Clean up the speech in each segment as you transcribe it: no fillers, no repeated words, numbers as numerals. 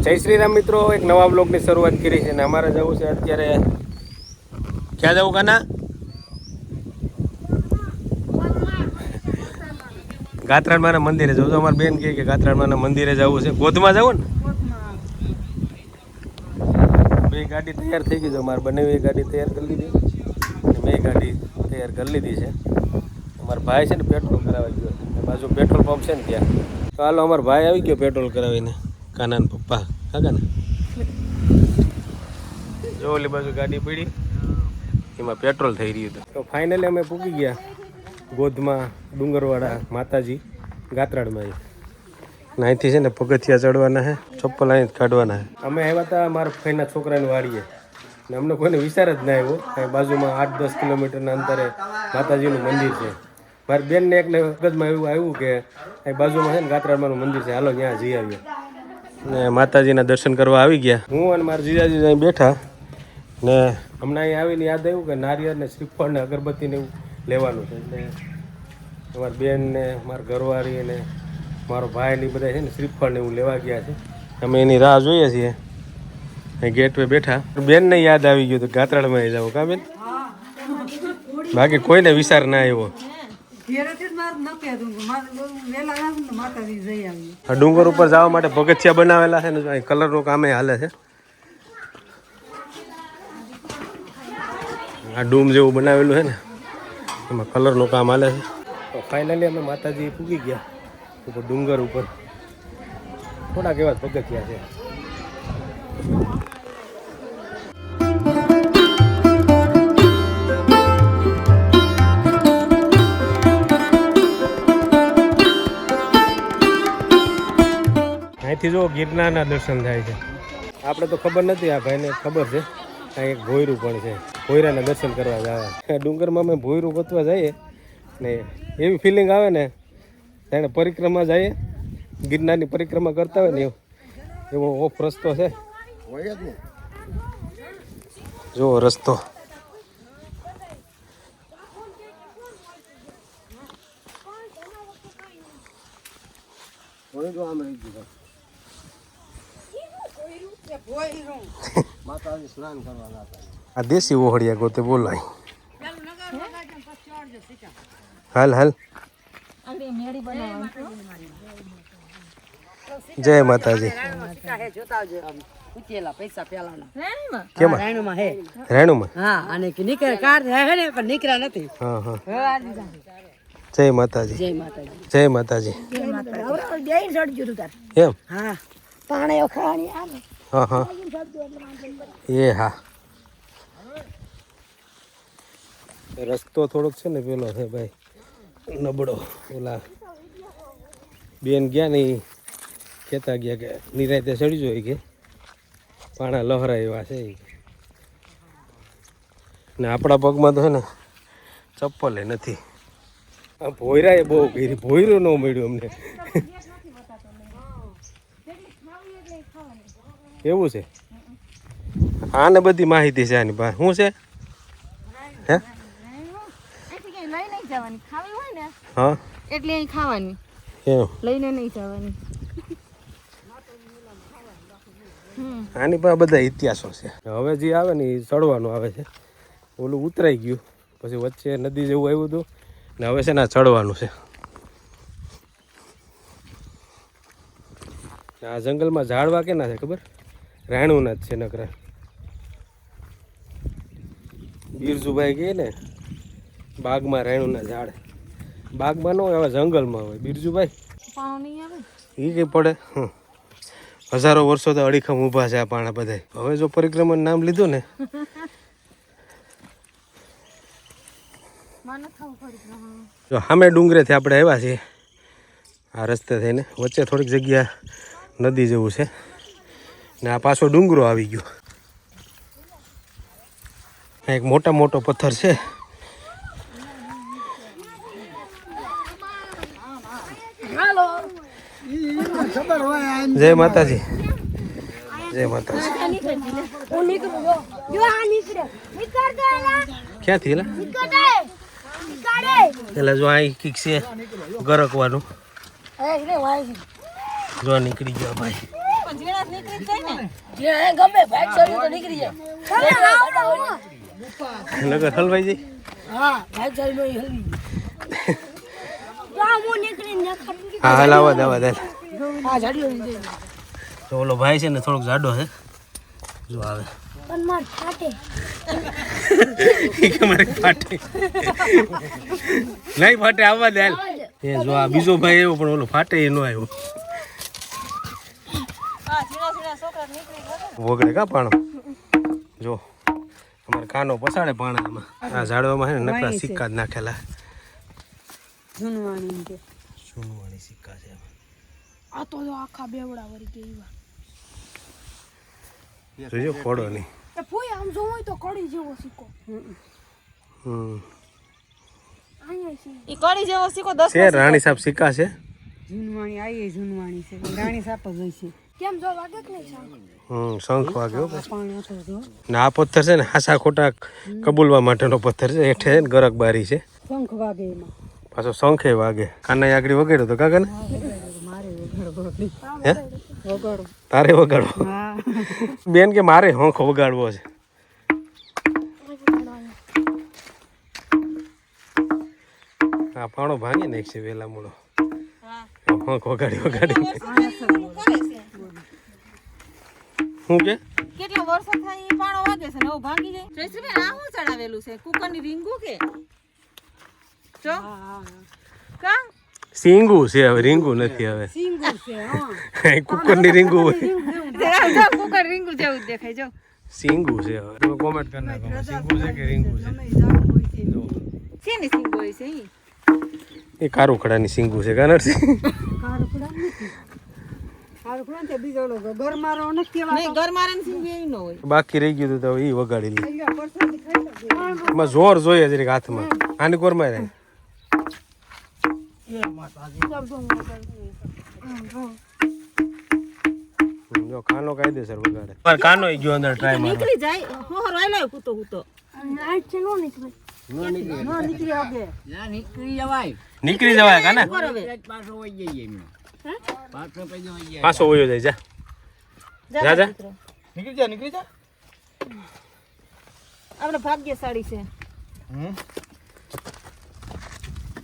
જય શ્રી રામ મિત્રો, એક નવા બ્લોગની શરૂઆત કરી છે ને અમારે જવું છે અત્યારે ક્યાં જવું કાના? ગાત્રાળમાના મંદિરે જવું. તો અમારી બેન કહે કે ગાત્રાળમાના મંદિરે જવું છે. ગોધમાં જવું ને? બે ગાડી તૈયાર થઈ ગઈ છે. અમારે બંને ગાડી તૈયાર કરી લીધી અને મેં ગાડી તૈયાર કરી લીધી છે. અમારા ભાઈ છે ને પેટ્રોલ કરાવવા ગયો છે, બાજુ પેટ્રોલ પંપ છે ને ત્યાં. તો હાલો, અમારો ભાઈ આવી ગયો પેટ્રોલ કરાવીને. કાના પપ્પા કાકા ને જો ઓલી બાજુ ગાડી પડી, એમાં પેટ્રોલ થઈ રહ્યું હતું. તો ફાઇનલી અમે પૂકી ગયા ગોધમાં ડુંગરવાળા માતાજી ગાત્રાળમાં. અહીંથી છે ને પગથિયા ચડવાના છે, ચપ્પલ અહીં કાઢવાના છે. અમે આવ્યા હતા મારા ભાઈના છોકરાની વાડીએ ને અમને કોઈને વિચાર જ ના આવ્યો. અહીં બાજુમાં 8-10 કિલોમીટરના અંતરે માતાજીનું મંદિર છે. મારી બેનને એકને મગજમાં એવું આવ્યું કે અહીં બાજુમાં છે ને ગાત્રાળમાનું મંદિર છે, હાલો ત્યાં જઈ આવીએ. ને માતાજીના દર્શન કરવા આવી ગયા. હું અને મારા જીજાજી અહીં બેઠા ને હમણાં અહીં આવીને યાદ આવ્યું કે નારિયેળ ને શ્રીફળ ને અગરબત્તીને એવું લેવાનું છે. એટલે અમારી બેન ને મારા ઘરવાળી ને મારો ભાઈ ને બધા છે ને શ્રીફળ ને એવું લેવા ગયા છે. અમે એની રાહ જોઈએ છીએ. અહીં ગેટ પે બેઠા. બેનને યાદ આવી ગયું તો ગાત્રાળમાં જાવ કા બેન? બાકી કોઈને વિચાર ના આવ્યો. ડુંગર ઉપર જવા માટે પગથિયા બનાવેલા છે ને, અહીં કલરનું કામ હાલે છે. આ ડૂમ જેવું બનાવેલું છે ને, એમાં કલરનું કામ હાલે છે. તો ફાઇનલી અમે માતાજી પૂગી ગયા ઉપર ડુંગર ઉપર. થોડાક એવા પગથિયા છે. અહીંથી જો ગિરનારના દર્શન થાય છે. આપણે તો ખબર નથી, આ ભાઈને ખબર છે. અહીં એક ભોયરું પણ છે, ભોયરાના દર્શન કરવા જવા. ડુંગરમાં અમે ભોયરું ગોતવા જઈએ ને એવી ફિલિંગ આવે ને, એને પરિક્રમા જઈએ, ગિરનારની પરિક્રમા કરતા હોય ને એવો ઓફ રસ્તો છે. જો રસ્તો આ દેશી ઓહળિયા ગોતે બોલાય. હાલ હાલ. જય માતાજી. રેણુમાં? હા, અને નીકળે કાર હે ને પણ નીકળ્યા નથી. હા હા. જય માતાજી. જય માતાજી. જય માતાજી. એમ? હા. પાણી ખાવાની આવે. હા હા. એ હા. રસ્તો થોડોક છે ને પેલો છે ભાઈ નબળો. ઓલા બેન ગયા ને કહેતા ગયા કે નિરાતે ચડી જોઈએ કે પાણા લહરા એવા છે ને આપણા પગમાં તો છે ને ચપ્પલે નથી. આ ભોયરાએ બહુ કરી, ભોયરું ન મળ્યું અમને. એવું છે? આને બધી માહિતી છે આની પાસે. શું છે? હે? હા, એટલે અહીં ખાવાની, લઈને નહીં જવાની. આની પાસે બધા ઇતિહાસો છે. હવે જે આવે ને એ ચડવાનું આવે છે. ઓલું ઉતરાઈ ગયું, પછી વચ્ચે નદી જેવું આવ્યું હતું ને હવે છે ને ચડવાનું છે. આ જંગલમાં ઝાડવા કેના છે ખબર? રાણુના જ છે નકરા. બિરજુભાઈ કહે ને બાગમાં રાણુના ઝાડ. બાગમાં ન હોય, હવે જંગલમાં હોય. બિરજુભાઈ એ કઈ પડે. હજારો વર્ષો તો અડીખમ ઊભા છે આ પાણા બધા. હવે જો પરિક્રમાનું નામ લીધું ને જો સામે ડુંગરેથી આપણે આવ્યા છીએ આ રસ્તે થઈને. વચ્ચે થોડીક જગ્યા નદી જેવું છે ને આ પાછો ડુંગરો આવી ગયો. એક મોટો પથ્થર છે. જય માતાજી. જય માતાજી. ક્યાંથી એટલે જો અહીં કીક છે ગરકવાનું. જો નીકળી ગયો ભાઈ. ગમે ભાગ સરી તો નીકળી જાય નગર હલવાઈ જાય હા ભાગ સરી નો હલવી હા હાલ આવા દે હા જાડી તો ઓલો ભાઈ છે ને થોડોક જાડો છે જો આવે પણ માર ફાટે મારે ફાટે નહીં ફાટે આવવા દે એ જો આ બીજો ભાઈ આવ્યો પણ ઓલો ફાટે એ નો આવ્યો વગડે કા પાણો જો અમારે કાનો પસાડે પાણામાં આ ઝાડવામાં છે ને નકરા સિક્કા જ નાખેલા જૂનવાણી સિક્કા છે આ તો આખા બેવડા વળી ગઈ જોજો ફોડો નહીં એ ફોઈ આમ જો હોય તો કડી જેવો સિક્કો અહીંયા છે ઈ કડી જેવો સિક્કો 10 છે રાણી સાહેબ સિક્કા છે જૂનવાણી આઈ જૂનવાણી છે રાણી સાપ જ હોય છે કેમ જો વાગે કે નહીં સાંભળ શંખ વાગ્યો પાણી હતો જો ને આ પથ્થર છે ને હાસા ખોટા કબૂલવા માટેનો પથ્થર છે હેઠે છે ને ગરક બારી છે શંખ વાગે એમાં પાછો શંખે વાગે કાના આગળ વગાડ્યો તો કાકા ને મારે વગાડો હે વગાડો તારે વગાડો હા બેન કે મારે હોંખ વગાડવો છે આ પાણો ભાંગી નાખશે વેલા મોડો હોંખ વગાડી વગાડી શું કે કેટલા વર્ષો થાય ઈ પાણો વાગે છે ને ઓ ભાંગી જાય જયશ્રીબેન આ હું ચડાવેલું છે કુકરની રીંગુ કે જો કા સિંગુ છે હવે રીંગુ નથી હવે સિંગુ છે હા કુકરની રીંગુ હોય જો કુકર રીંગુ જેવું જ દેખાય જો સિંગુ છે હવે તમે કોમેન્ટ કરી નાખો સિંગુ છે કે રીંગુ છે જો છે ને સિંગુ હોય છે ઈ એ કારુખડાની સિંગુ છે કાનરથી કારુખડા તે બીજો લોકો ગરમારો નથી કેવા નહીં ગરમારાની સિંગુ એ ન હોય બાકી રહી ગયું તો એ વગાડી લે એમાં જોર જોઈએ જરીક હાથમાં આની કોરમાં રહે જો કાનો કાયદેસર વગાડે પર કાનો ઈ ગયો અંદર ટ્રાય મારવા નીકળી જાય હોહર આયલો કૂતો કૂતો નાઈટ છે નો નીકળે નીકળી આવે નીકળી જવાય કાના પાછો વયો જાય જા જા જા નીકળી જા આપણે ભાગ્યશાળી છે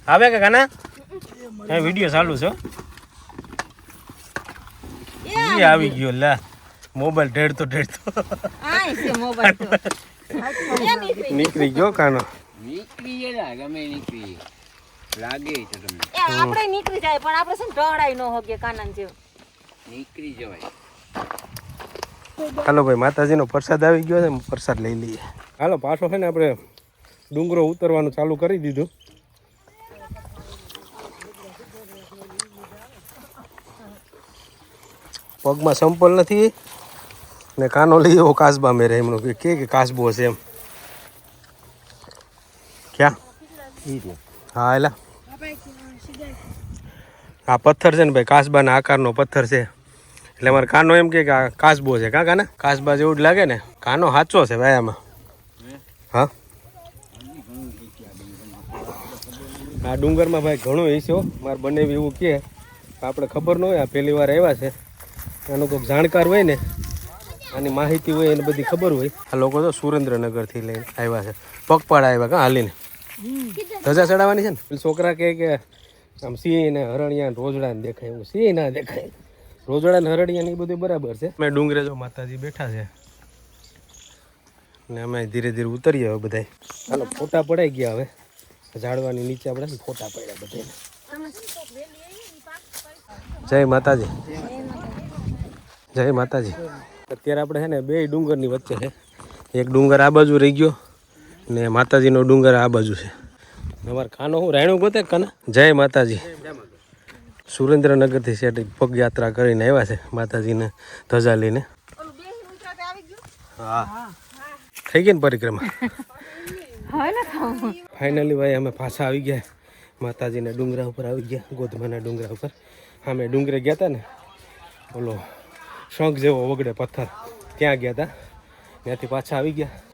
આવે કે કાના એ વિડિયો ચાલુ છે એ આવી ગયો લા મોબાઈલ ઢેડતો આય છે મોબાઈલ તો નીકળી ગયો કાનો નીકળી જાય ગમે નીકળી લાગે છે તમને એ આપણે નીકળી જાય પણ આપણે શું ઢળાઈ ન હોગે કાનન જેવ નીકળી જવાય હાલો ભાઈ માતાજીનો પ્રસાદ આવી ગયો છે પ્રસાદ લઈ લઈએ હાલો પાછો છે ને આપણે ડુંગરો ઉતરવાનું ચાલુ કરી દીધું પગમાં સંપલ નથી ને કાનો લઈ એવો કાસબા મેરે એમનો કે કાસબો છે એમ ક્યાં હા એલા આ પથ્થર છે ને ભાઈ કાસબાના આકારનો પથ્થર છે એટલે અમારે કાનો એમ કે આ કાસબો છે કા કાના કાસબા જેવું જ લાગે ને કાનો સાચો છે ભાઈ આમાં હા આ ડુંગરમાં ભાઈ ઘણો હિસ્સો મારે બનાવી એવું કે આપણે ખબર ન હોય આ પહેલી વાર આવ્યા છે આનો કોઈક જાણકાર હોય ને આની માહિતી હોય એને બધી ખબર હોય આ લોકો તો સુરેન્દ્રનગરથી લઈને આવ્યા છે પગપાળા આવ્યા કાં હાલીને ધજા ચડાવવાની છે ને પેલા છોકરા કહે કે આમ સિંહ ને હરણિયા ને રોજડા ને દેખાય એવું સિંહ ના દેખાય રોજડા ને હરણિયા ને એ બધું બરાબર છે અમે ડુંગરે જો માતાજી બેઠા છે ને અમે ધીરે ધીરે ઉતરીએ હવે બધા ચાલો ફોટા પડાઈ ગયા હવે ઝાડવાની નીચે આપણે ફોટા પડ્યા બધા જય માતાજી જય માતાજી અત્યારે આપણે છે ને બે ડુંગરની વચ્ચે છે એક ડુંગર આ બાજુ રહી ગયો ને માતાજીનો ડુંગર આ બાજુ છે અમારે ખાનો હું રાયણું ગોતે કાના જય માતાજી સુરેન્દ્રનગરથી સેટ પગયાત્રા કરીને આવ્યા છે માતાજીને ધજા લઈને હા થઈ ગઈ ને પરિક્રમા ફાઇનલી ભાઈ અમે પાછા આવી ગયા માતાજીના ડુંગરા ઉપર આવી ગયા ગોધમાના ડુંગરા ઉપર અમે ડુંગરે ગયા હતા ને બોલો શંખ જેવો વગડે પથ્થર ત્યાં ગયા હતા ત્યાંથી પાછા આવી ગયા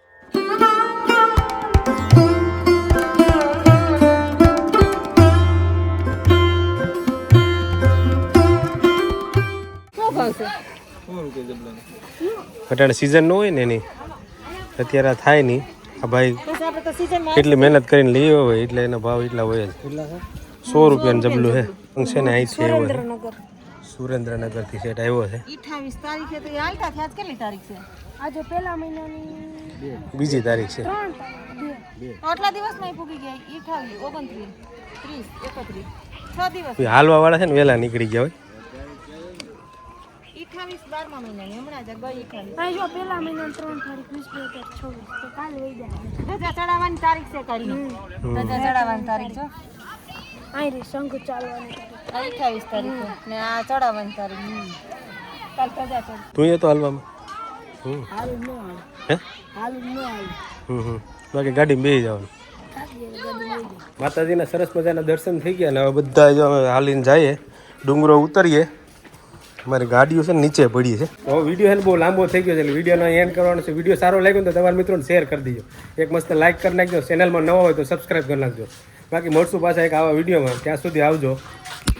અટાણે સિઝન ન હોય ને એની અત્યારે આ થાય નહીં આ ભાઈ બસ આપણે તો સીઝનમાં કેટલી મહેનત કરીને લઈ હોય એટલે એના ભાવ એટલા હોય જ 100 રૂપિયાનું જબલું છે ને અહીંથી આવ્યો છે સુરેન્દ્રનગરથી સેટ આવ્યો છે 28 તારીખે તો એ આલતા થયા આજ કેટલી તારીખ છે આજે પહેલા મહિનાની બીજી તારીખ છે 3 તારીખ 2 આટલા દિવસમાં પૂગી ગયા 28 29 30 31 6 દિવસ હાલવા વાળા છે ને વહેલા નીકળી ગયા હોય 28 12મા મહિનાની હમણાં જ ગઈ 28 આ જો પહેલા મહિનાની 3 તારીખ 20 26 તો કાલ વઈ જાય ધજા ચડાવવાની તારીખ છે કાલની ધજા ચડાવવાની તારીખ છે અહીં રે સંઘ ચાલવાની તારીખ. આ 28 તારીખે ને આ ચડાવવાની તારીખ કાલ ધજા ચડ તું એ તો હાલવામાં હાલ ન હાલ હે હાલ ન હાલ બાકી ગાડીમાં બેસી જવાનું માતાજીના સરસ મજાના દર્શન થઈ ગયા ને હવે બધા જો અમે હાલીને જઈએ ડુંગરો ઉતરીએ અમારી ગાડીઓ છે ને નીચે પડી છે તો વિડીયો છે ને બહુ લાંબો થઈ ગયો છે એટલે વિડીયોનો એન્ડ કરવાનો છે વિડીયો સારો લાગ્યો ને તો તમારા મિત્રોને શેર કરી દીજો એક મસ્ત લાઇક કરી નાખજો ચેનલમાં નવો હોય તો સબસ્ક્રાઈબ કરી નાખજો બાકી મળશું પાછા એક આવા વિડીયોમાં ત્યાં સુધી આવજો